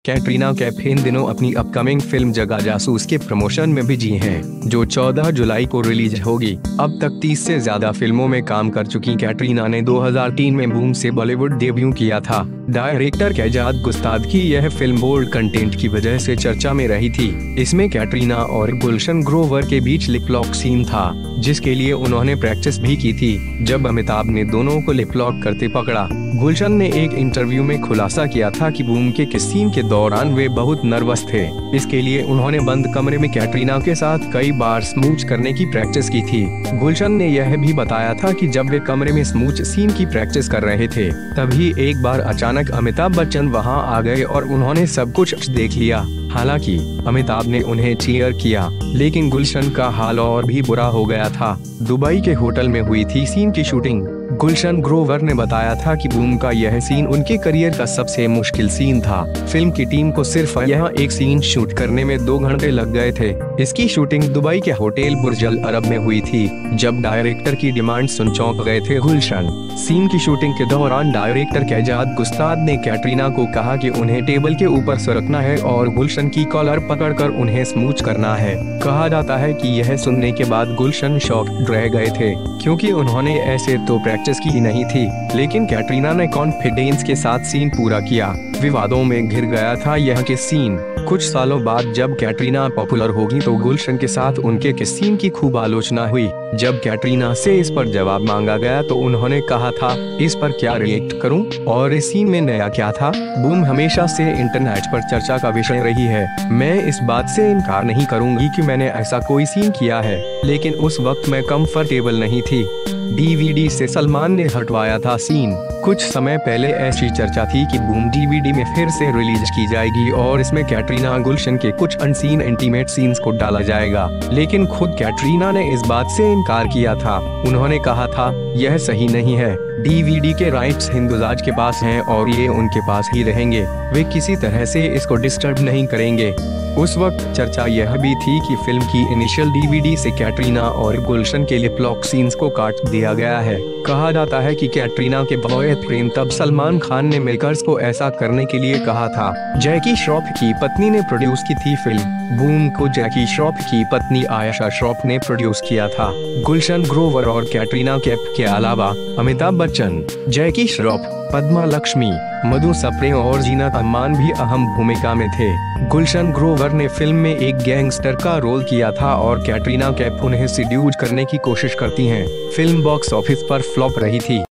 कैटरीना कैफ इन दिनों अपनी upcoming film जगह जासूस के प्रमोशन में बिजी हैं, जो 14 जुलाई को रिलीज होगी। अब तक 30 से ज्यादा फिल्मों में काम कर चुकी कैटरीना ने 2003 में बूम से बॉलीवुड डेब्यू किया था। डायरेक्टर कैजाद गुस्ताद की यह फिल्म बोल्ड कंटेंट की वजह से चर्चा में रही थी। इसमें कैटरीना और गुलशन ग्रोवर के बीच लिप लॉक सीन था, जिसके लिए उन्होंने प्रैक्टिस भी की थी। जब अमिताभ ने दोनों को लिप लॉक करते पकड़ा, गुलशन ने एक इंटरव्यू में खुलासा किया था कि बूम के किस सीन के दौरान वे बहुत नर्वस थे। इसके लिए उन्होंने बंद कमरे में कैटरीना के साथ कई बार स्मूच करने की प्रैक्टिस की थी। गुलशन ने यह भी बताया था कि जब वे कमरे में स्मूच सीन की प्रैक्टिस कर रहे थे, तभी एक बार अचानक अमिताभ बच्चन वहां आ गए और उन्होंने सब कुछ देख लिया। हालांकि अमिताभ ने उन्हें चीयर किया, लेकिन गुलशन का हाल और भी बुरा हो गया था। दुबई के होटल में हुई थी सीन की शूटिंग। गुलशन ग्रोवर ने बताया था कि बूम का यह सीन उनके करियर का सबसे मुश्किल सीन था। फिल्म की टीम को सिर्फ यह एक सीन शूट करने में 2 घंटे लग गए थे। इसकी शूटिंग दुबई के होटल बुर्ज अल अरब में हुई थी। जब डायरेक्टर की डिमांड सुन चौंक गए थे गुलशन। सीन की शूटिंग के दौरान डायरेक्टर कैजाद गुस्ताद ने कैटरीना को कहा कि उन्हें टेबल के ऊपर सरकना है और गुलशन की कॉलर पकड़कर उन्हें स्मूच करना है। कहा जाता है कि यह सुनने के बाद गुलशन शॉक्ड रह गए थे, क्योंकि उन्होंने ऐसे तो प्रैक्टिस की ही नहीं थी। लेकिन कैटरीना ने कॉन्फिडेंस के साथ सीन पूरा किया। विवादों में घिर गया था यह किस सीन। कुछ सालों बाद जब कैटरीना पॉपुलर होगी तो गुलशन के साथ उनके किस सीन की खूब आलोचना हुई। जब कैटरीना से इस पर जवाब मांगा गया तो उन्होंने कहा था, इस पर क्या रिएक्ट करूं और इस सीन में नया क्या था। बूम हमेशा से इंटरनेट पर चर्चा का विषय रही है। मैं इस बात से इनकार नहीं करूंगी कि मैंने ऐसा कोई सीन किया है, लेकिन उस वक्त मैं कंफर्टेबल नहीं थी। डीवीडी से सलमान ने हटवाया था सीन। कुछ समय पहले ऐसी चर्चा थी कि बूम डीवीडी में फिर से रिलीज की जाएगी और इसमें कैटरीना गुलशन के कुछ अनसीन इंटीमेट सीन्स को डाला जाएगा, लेकिन खुद कैटरीना ने इस बात से इनकार किया था। उन्होंने कहा था, यह सही नहीं है। डीवीडी के राइट्स हिंदुजाज के पास हैं और ये उनके पास ही रहेंगे। वे किसी तरह से इसको डिस्टर्ब नहीं करेंगे। उस वक्त चर्चा यह भी थी कि फिल्म की इनिशियल डीवीडी से कैटरीना और गुलशन के लिप लॉक सीन्स को काट दिया गया है। कहा जाता है कि कैटरीना के बॉयफ्रेंड तब सलमान खान ने मेकर्स को ऐसा करने के लिए कहा था। जैकी श्रॉफ की पत्नी ने प्रोड्यूस की थी फिल्म। बूम को जैकी श्रॉफ की पत्नी आयशा श्रॉफ ने प्रोड्यूस किया था। गुलशन ग्रोवर और कैटरीना कैफ के अलावा अमिताभ बच्चन, जैकी श्रॉफ, पद्मा लक्ष्मी, मधु सप्रे और जीनत अमान भी अहम भूमिका में थे। गुलशन ग्रोवर ने फिल्म में एक गैंगस्टर का रोल किया था और कैटरीना कैफ उन्हें सीड्यूस करने की कोशिश करती हैं। फिल्म बॉक्स ऑफिस पर फ्लॉप रही थी।